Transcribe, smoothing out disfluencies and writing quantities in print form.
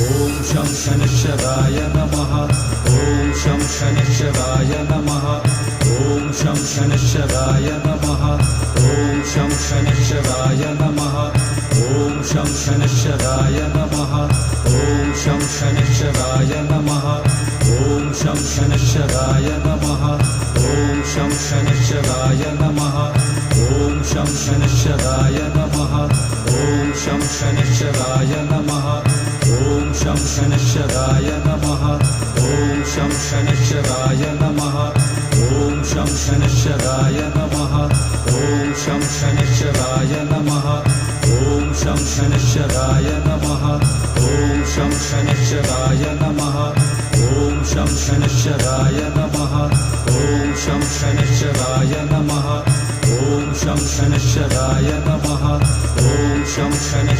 ॐ शं शनैश्चराय नमः ॐ शं शनैश्चराय नमः ॐ शं शनैश्चराय नमः ॐ शं शनैश्चराय नमः ॐ शं शनैश्चराय नमः ॐ शं शनैश्चराय नमः ॐ शं शनैश्चराय नमः ॐ शं शनैश्चराय नमः ॐ शं शनैश्चराय नमः ॐ शं शनैश्चराय नमः ॐ शं शनैश्चराय नमः ॐ शं शनैश्चराय नमः ॐ शं शनैश्चराय नमः ॐ शं शनैश्चराय नमः ॐ शं शनैश्चराय नमः ॐ शं शनैश्चराय नमः ॐ शं शनैश्चराय नमः ॐ शं शनैश्चराय नमः ॐ शं शनैश्चराय नमः ॐ शं शनैश्चराय